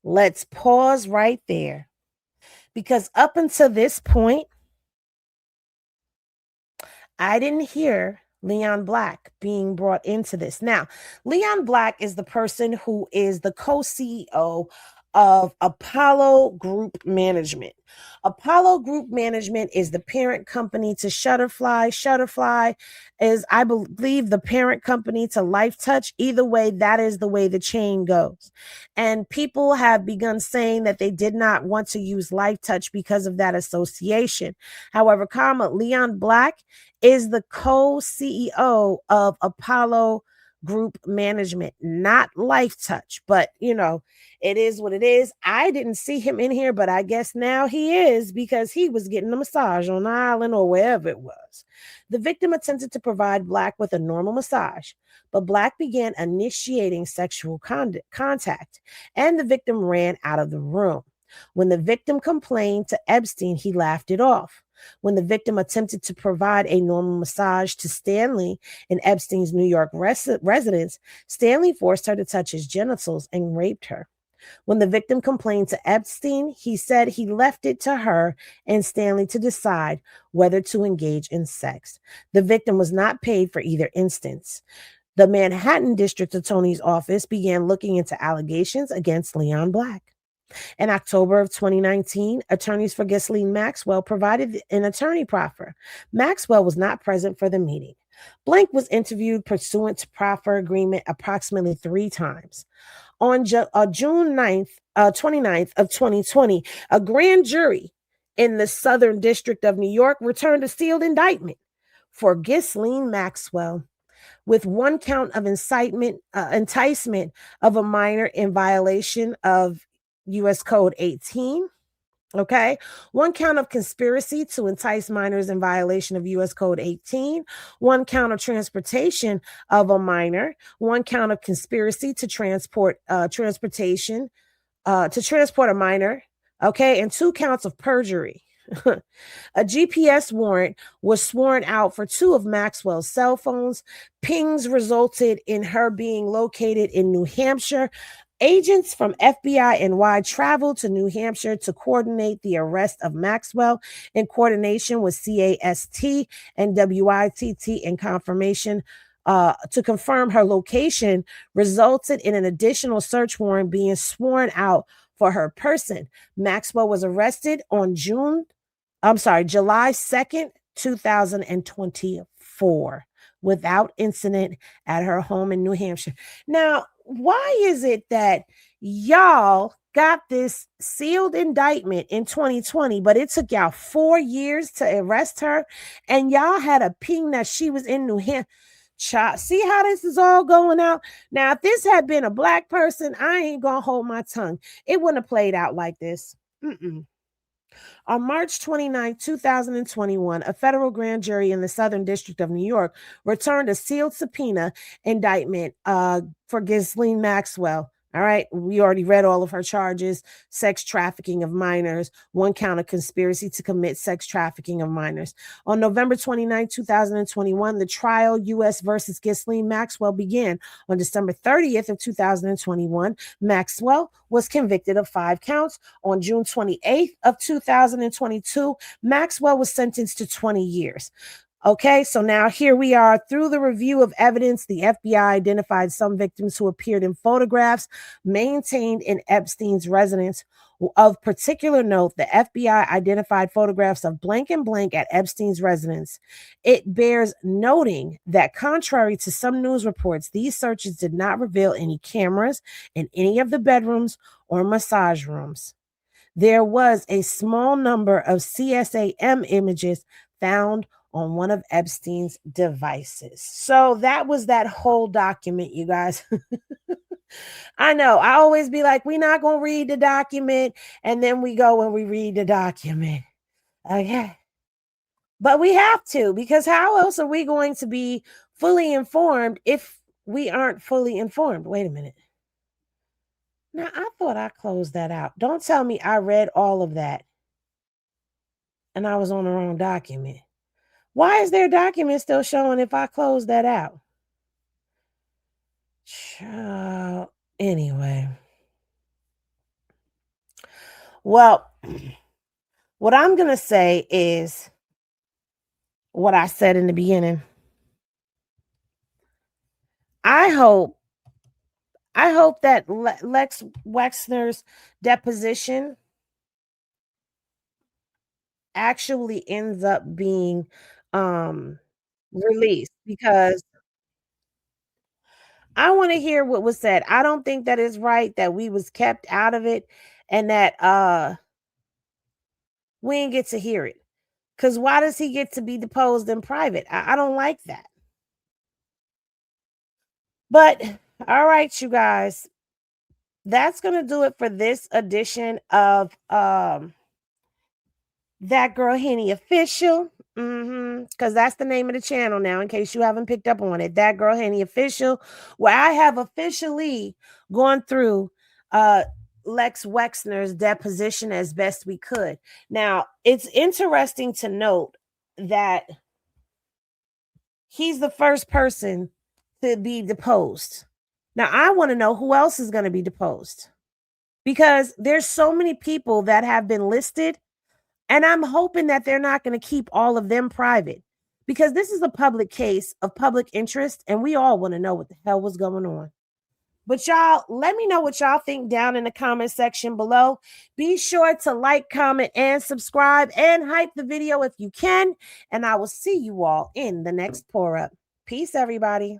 let's pause right there, because up until this point, I didn't hear Leon Black being brought into this. Now, Leon Black is the person who is the co-CEO of Apollo Group Management. Apollo Group Management is the parent company to Shutterfly. Shutterfly is, I believe, the parent company to Lifetouch. Either way, that is the way the chain goes. And people have begun saying that they did not want to use Lifetouch because of that association. However, Leon Black is the co-CEO of Apollo Group Management, not Lifetouch, but it is what it is. I didn't see him in here, but I guess now he is, because he was getting a massage on the island or wherever it was. The victim attempted to provide Black with a normal massage, but Black began initiating sexual contact, and the victim ran out of the room. When the victim complained to Epstein, he laughed it off. When the victim attempted to provide a normal massage to Stanley in Epstein's New York residence, Stanley forced her to touch his genitals and raped her. When the victim complained to Epstein, he said he left it to her and Stanley to decide whether to engage in sex. The victim was not paid for either instance. The Manhattan District Attorney's Office began looking into allegations against Leon Black. In October of 2019, attorneys for Ghislaine Maxwell provided an attorney proffer. Maxwell was not present for the meeting. Blank was interviewed pursuant to proffer agreement approximately 3 times. On June 29th of 2020, a grand jury in the Southern District of New York returned a sealed indictment for Ghislaine Maxwell with 1 count of enticement of a minor in violation of U.S. Code 18. Okay. 1 count of conspiracy to entice minors in violation of U.S. Code 18. 1 count of transportation of a minor. 1 count of conspiracy to transport a minor. Okay. And 2 counts of perjury. A GPS warrant was sworn out for 2 of Maxwell's cell phones. Pings resulted in her being located in New Hampshire. Agents from FBI and NY traveled to New Hampshire to coordinate the arrest of Maxwell in coordination with CAST and WITT, and confirmation to confirm her location resulted in an additional search warrant being sworn out for her person. Maxwell was arrested on July 2nd, 2024 without incident at her home in New Hampshire. Now, why is it that y'all got this sealed indictment in 2020, but it took y'all 4 years to arrest her, and y'all had a ping that she was in New Hampshire? See how this is all going out? Now, if this had been a Black person, I ain't gonna hold my tongue. It wouldn't have played out like this. On March 29, 2021, a federal grand jury in the Southern District of New York returned a sealed subpoena indictment for Ghislaine Maxwell. All right, we already read all of her charges: sex trafficking of minors, one count of conspiracy to commit sex trafficking of minors. On November 29, 2021, the trial U.S. versus Ghislaine Maxwell began. On December 30th of 2021, Maxwell was convicted of 5 counts. On June 28th of 2022, Maxwell was sentenced to 20 years. Okay, so now here we are. Through the review of evidence, the FBI identified some victims who appeared in photographs maintained in Epstein's residence. Of particular note, the FBI identified photographs of blank and blank at Epstein's residence. It bears noting that, contrary to some news reports, these searches did not reveal any cameras in any of the bedrooms or massage rooms. There was a small number of CSAM images found on one of Epstein's devices. So that was that whole document, you guys. I know I always be like, we're not going to read the document. And then we go and we read the document. Okay. But we have to, because how else are we going to be fully informed if we aren't fully informed? Wait a minute. Now, I thought I closed that out. Don't tell me I read all of that and I was on the wrong document. Why is their document still showing if I close that out? Anyway. Well, what I'm going to say is what I said in the beginning. I hope that Les Wexner's deposition actually ends up being released, because I want to hear what was said. I don't think that is right that we was kept out of it and that we didn't get to hear it. Because why does he get to be deposed in private? I don't like that. But all right, you guys, that's gonna do it for this edition of That Girl Henny Official. Because that's the name of the channel now, in case you haven't picked up on it. That Girl Henny Official, where I have officially gone through Les Wexner's deposition as best we could. Now, it's interesting to note that he's the first person to be deposed. Now, I want to know who else is going to be deposed, because there's so many people that have been listed, and I'm hoping that they're not going to keep all of them private, because this is a public case of public interest, and we all want to know what the hell was going on. But y'all, let me know what y'all think down in the comment section below. Be sure to like, comment, and subscribe, and hype the video if you can. And I will see you all in the next pour up. Peace, everybody.